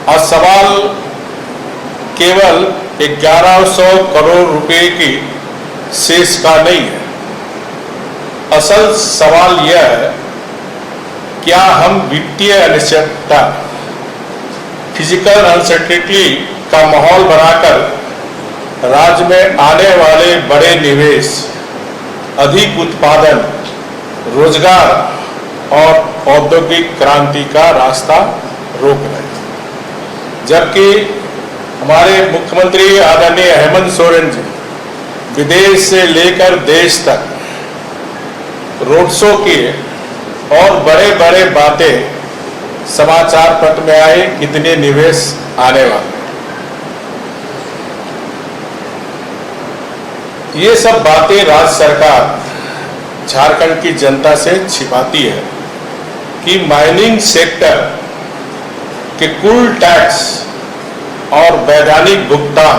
और सवाल केवल 1100 करोड़ रुपए की शेष का नहीं है। असल सवाल यह है, क्या हम वित्तीय अनिश्चितता, फिजिकल अनसर्टेनिटी का माहौल बनाकर राज्य में आने वाले बड़े निवेश, अधिक उत्पादन, रोजगार और औद्योगिक क्रांति का रास्ता रोक रहे हैं। जबकि हमारे मुख्यमंत्री आदरणीय हेमंत सोरेन जी विदेश से लेकर देश तक रोड शो किए और बड़े बड़े बातें समाचार पत्र में आए, कितने निवेश आने वाले। ये सब बातें राज्य सरकार झारखंड की जनता से छिपाती है कि माइनिंग सेक्टर के कुल टैक्स और वैधानिक भुगतान,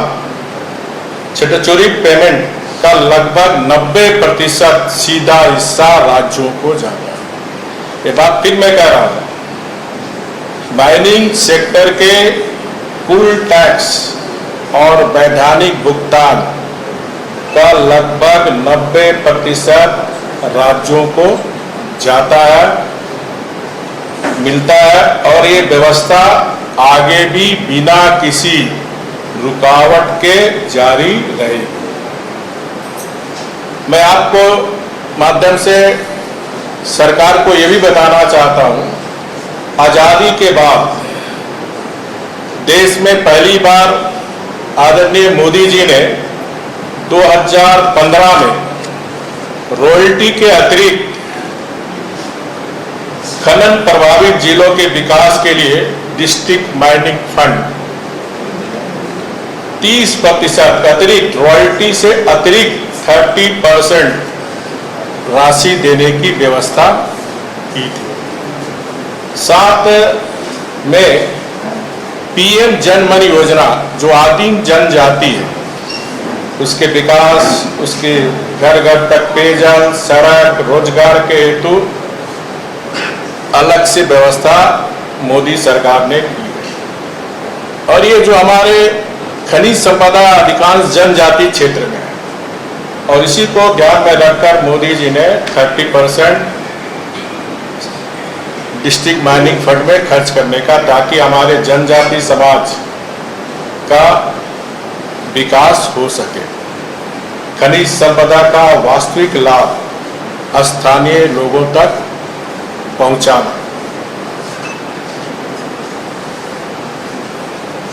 स्टैट्यूटरी पेमेंट का लगभग 90% सीधा हिस्सा राज्यों को जाता है। ये बात फिर मैं कह रहा हूं, माइनिंग सेक्टर के कुल टैक्स और वैधानिक भुगतान का लगभग 90% राज्यों को जाता है, मिलता है, और ये व्यवस्था आगे भी बिना किसी रुकावट के जारी रहेगी। मैं आपको माध्यम से सरकार को ये भी बताना चाहता हूं, आजादी के बाद देश में पहली बार आदरणीय मोदी जी ने 2015 में रॉयल्टी के अतिरिक्त खनन प्रभावित जिलों के विकास के लिए डिस्ट्रिक्ट माइनिंग फंड 30% अतिरिक्त, रॉयल्टी से अतिरिक्त 30% राशि देने की व्यवस्था की थी। साथ में पीएम जन मन योजना, जो आदिम जनजाति है, उसके विकास, उसके घर घर तक पेयजल, सड़क, रोजगार के हेतु अलग से व्यवस्था मोदी सरकार ने की है। और ये जो हमारे खनिज संपदा अधिकांश जनजाति क्षेत्र में है, और इसी को ध्यान में रखकर मोदी जी ने 30% डिस्ट्रिक्ट माइनिंग फंड में खर्च करने का, ताकि हमारे जनजाति समाज का विकास हो सके, खनिज संपदा का वास्तविक लाभ स्थानीय लोगों तक पहुंचाना।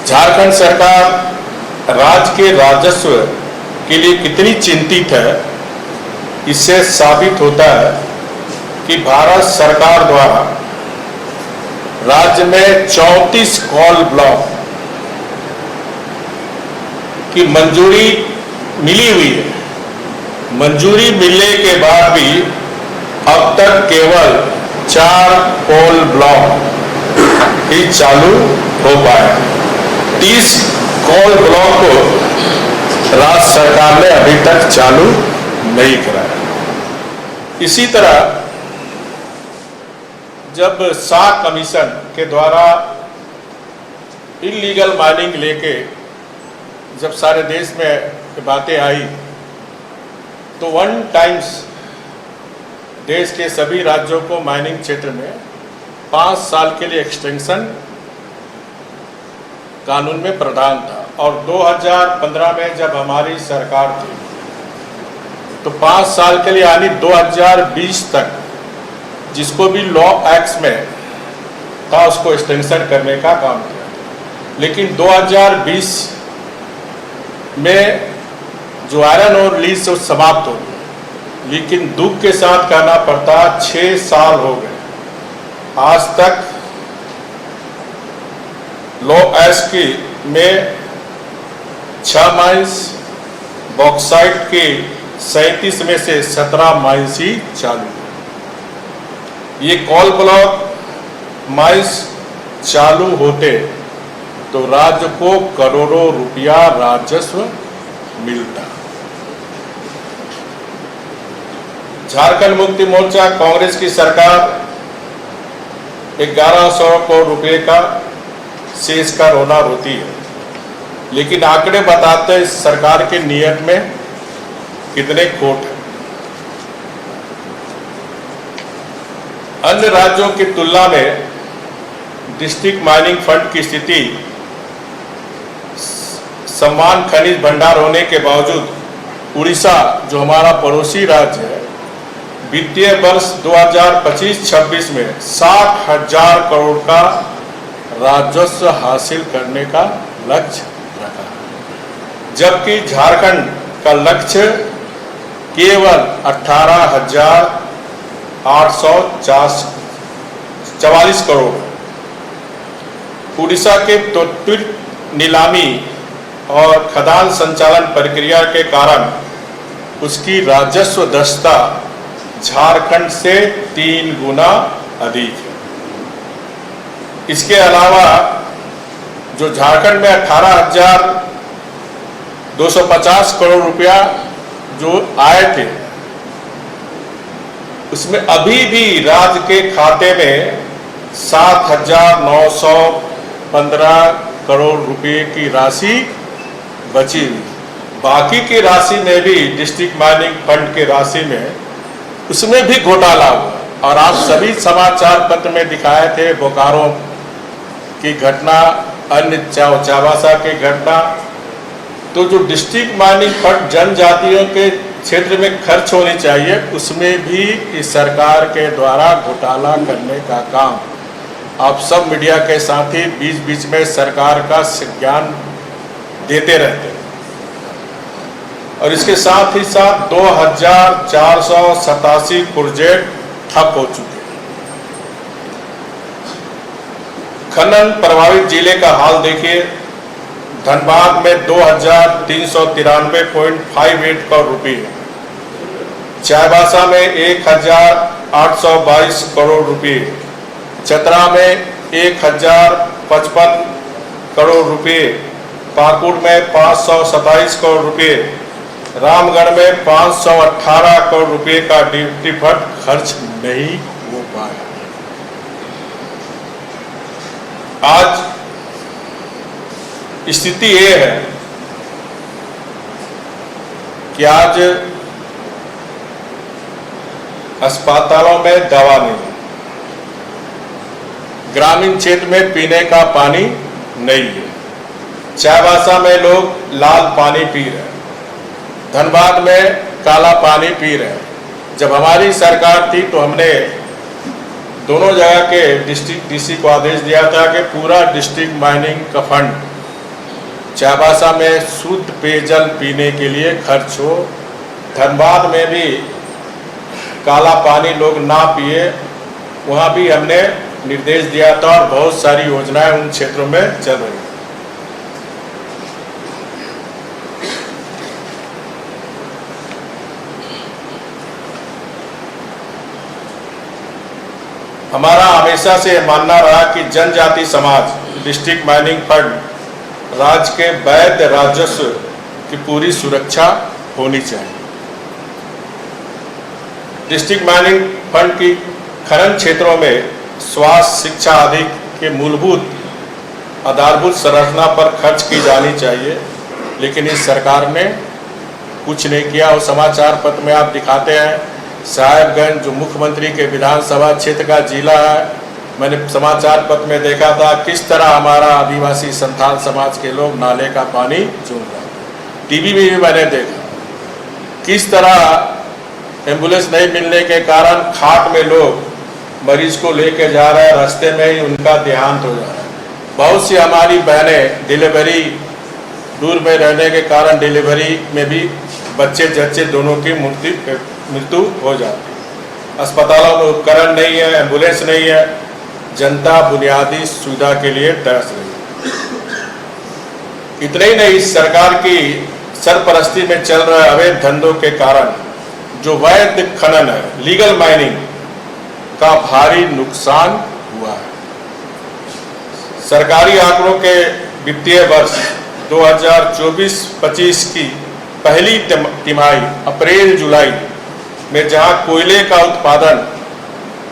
झारखंड सरकार राज्य के राजस्व के लिए कितनी चिंतित है, इससे साबित होता है कि भारत सरकार द्वारा राज्य में 34 कोल ब्लॉक की मंजूरी मिली हुई है। मंजूरी मिलने के बाद भी अब तक केवल 4 कोल ब्लॉक ही चालू हो पाए। 30 कोल ब्लॉक को राज्य सरकार ने अभी तक चालू नहीं कराया। इसी तरह जब साख कमीशन के द्वारा इलीगल माइनिंग लेके जब सारे देश में बातें आई, तो वन टाइम्स देश के सभी राज्यों को माइनिंग क्षेत्र में 5 साल के लिए एक्सटेंशन कानून में प्रावधान था। और 2015 में जब हमारी सरकार थी, तो 5 साल के लिए यानी 2020 तक जिसको भी लॉ एक्ट में था उसको एक्सटेंशन करने का काम किया। लेकिन 2020 में जो आयरन और लीज से समाप्त हो गई, लेकिन दुख के साथ कहना पड़ता 6 साल हो गए, आज तक लॉ एक्ट में 6 माइंस, बॉक्साइट के 37 में से 17 माइंस ही चालू। ये कोल ब्लॉक माइंस चालू होते तो राज्य को करोड़ों रुपया राजस्व मिलता। झारखंड मुक्ति मोर्चा कांग्रेस की सरकार 1100 करोड़ रुपए का से इसका रोना रोती है, लेकिन आंकड़े बताते हैं इस सरकार के नियत में कितने खोट है। अन्य राज्यों की तुलना में डिस्ट्रिक्ट माइनिंग फंड की स्थिति समान खनिज भंडार होने के बावजूद उड़ीसा, जो हमारा पड़ोसी राज्य है, वित्तीय वर्ष 2025-26 में 60,000 करोड़ का राजस्व हासिल करने का लक्ष्य रखा, जबकि झारखंड का लक्ष्य केवल 18,844 करोड़। उड़ीसा के त्वरित नीलामी और खदान संचालन प्रक्रिया के कारण उसकी राजस्व दक्षता झारखंड से 3 गुना अधिक है। इसके अलावा जो झारखंड में 18,250 करोड़ रुपया जो आए थे, उसमें अभी भी राज्य के खाते में 7,915 करोड़ रुपए की राशि बची हुई। बाकी की राशि में भी डिस्ट्रिक्ट माइनिंग फंड के राशि में उसमें भी घोटाला हुआ। और आप सभी समाचार पत्र में दिखाए थे बोकारो की घटना, अन्य चावासा की घटना। तो जो डिस्ट्रिक्ट माइनिंग फंड जनजातियों के क्षेत्र में खर्च होनी चाहिए, उसमें भी इस सरकार के द्वारा घोटाला करने का काम आप सब मीडिया के साथी बीच बीच में सरकार का ज्ञान देते रहते हैं। और इसके साथ ही साथ 2,487 प्रोजेक्ट ठप हो चुके हैं। खनन प्रभावित जिले का हाल देखिए। धनबाद में 2,393.58 करोड़ रुपये, चाईबासा में 1,822 करोड़ रुपये, चतरा में 1,055 करोड़ रुपये, पाकुड़ में 527 करोड़ रुपये, रामगढ़ में 518 करोड़ रुपये का ड्यूटी फंड खर्च नहीं हो पाया। आज स्थिति ये है कि आज अस्पतालों में दवा नहीं, ग्रामीण क्षेत्र में पीने का पानी नहीं है, चाईबासा में लोग लाल पानी पी रहे हैं, धनबाद में काला पानी पी रहे हैं। जब हमारी सरकार थी तो हमने दोनों जगह के डिस्ट्रिक्ट डीसी को आदेश दिया था कि पूरा डिस्ट्रिक्ट माइनिंग का फंड चाईबासा में शुद्ध पेयजल पीने के लिए खर्च हो, धनबाद में भी काला पानी लोग ना पिए, वहाँ भी हमने निर्देश दिया था और बहुत सारी योजनाएं उन क्षेत्रों में चल रही हैं। हमारा हमेशा से मानना रहा कि जनजाति समाज डिस्ट्रिक्ट माइनिंग फंड राज्य के वैध राजस्व की पूरी सुरक्षा होनी चाहिए। डिस्ट्रिक्ट माइनिंग फंड की खनन क्षेत्रों में स्वास्थ्य, शिक्षा आदि के मूलभूत आधारभूत संरचना पर खर्च की जानी चाहिए, लेकिन इस सरकार ने कुछ नहीं किया। और समाचार पत्र में आप दिखाते हैं साहेबगंज, जो मुख्यमंत्री के विधानसभा क्षेत्र का जिला है, मैंने समाचार पत्र में देखा था किस तरह हमारा आदिवासी संथाल समाज के लोग नाले का पानी चूम रहे हैं। टीवी में भी मैंने देखा किस तरह एम्बुलेंस नहीं मिलने के कारण खाट में लोग मरीज को लेके जा रहे हैं, रास्ते में ही उनका देहांत हो जा रहा है। बहुत सी हमारी बहनें डिलीवरी दूर में रहने के कारण डिलीवरी में भी बच्चे जच्चे दोनों की मृत्यु हो जाती है। अस्पतालों में उपकरण नहीं है, एम्बुलेंस नहीं है, जनता बुनियादी सुविधा के लिए तरस रही है। इतना ही नहीं, इस सरकार की सरपरस्ती में चल रहे अवैध धंधों के कारण जो वैध खनन है, लीगल माइनिंग का भारी नुकसान हुआ है। सरकारी आंकड़ों के वित्तीय वर्ष 2024-25 की पहली तिमाही अप्रैल जुलाई में जहां कोयले का उत्पादन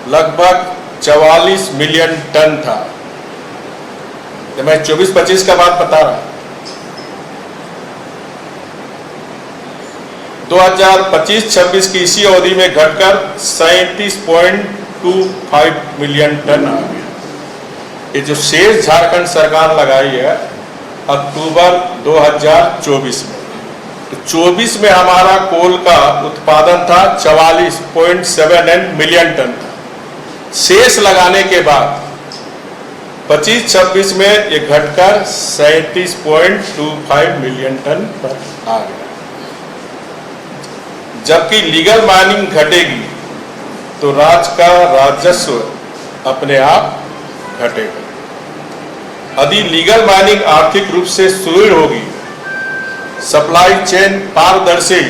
लगभग 44 मिलियन टन था, तो मैं 24-25 का बात बता रहा हूं। 2025-26 की इसी अवधि में घटकर 37.25 मिलियन टन आ गया। ये जो शेष झारखंड सरकार लगाई है अक्टूबर 2024 में, तो 24 में हमारा कोल का उत्पादन था 44.79 मिलियन टन था। शेष लगाने के बाद 25-26 में ये घटकर 37.25 मिलियन टन पर आ गया। जबकि लीगल माइनिंग घटेगी तो राज्य का राजस्व अपने आप घटेगा। यदि लीगल माइनिंग आर्थिक रूप से सुदृढ़ होगी, सप्लाई चेन पारदर्शी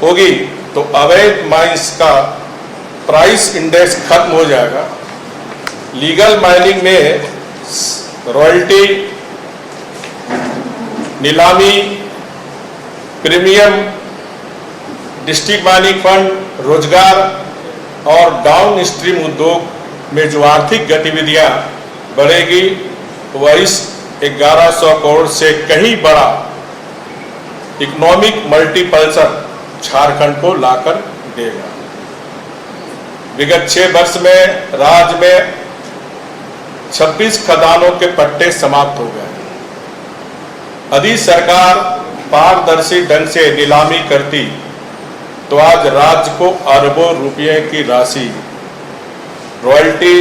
होगी, तो अवैध माइंस का प्राइस इंडेक्स खत्म हो जाएगा। लीगल माइनिंग में रॉयल्टी, नीलामी, प्रीमियम, डिस्ट्रिक्ट माइनिंग फंड, रोजगार और डाउन स्ट्रीम उद्योग में जो आर्थिक गतिविधियां बढ़ेगी वह इस 1100 करोड़ से कहीं बड़ा इकोनॉमिक मल्टीप्लसर झारखंड को लाकर देगा। विगत 6 वर्ष में राज्य में 26 खदानों के पट्टे समाप्त हो गए। यदि सरकार पारदर्शी ढंग से नीलामी करती तो आज राज्य को अरबों रुपये की राशि रॉयल्टी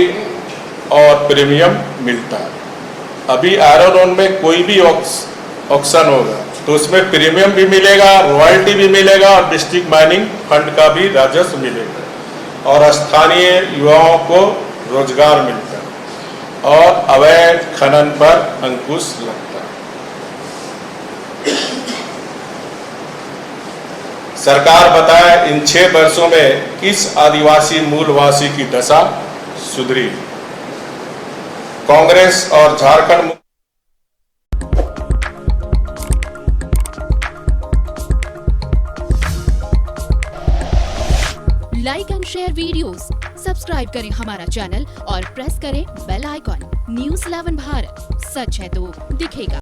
और प्रीमियम मिलता है। अभी आयरन ओर में कोई भी ऑक्शन होगा तो उसमें प्रीमियम भी मिलेगा, रॉयल्टी भी मिलेगा और डिस्ट्रिक्ट माइनिंग फंड का भी राजस्व मिलेगा और स्थानीय युवाओं को रोजगार मिलता है और अवैध खनन पर अंकुश लगता है। सरकार बताए इन 6 वर्षों में किस आदिवासी मूलवासी की दशा सुधरी। कांग्रेस और Jharkhand like and share videos, subscribe करें हमारा चैनल और प्रेस करें बेल आइकॉन। न्यूज़ 11 भारत, सच है तो दिखेगा।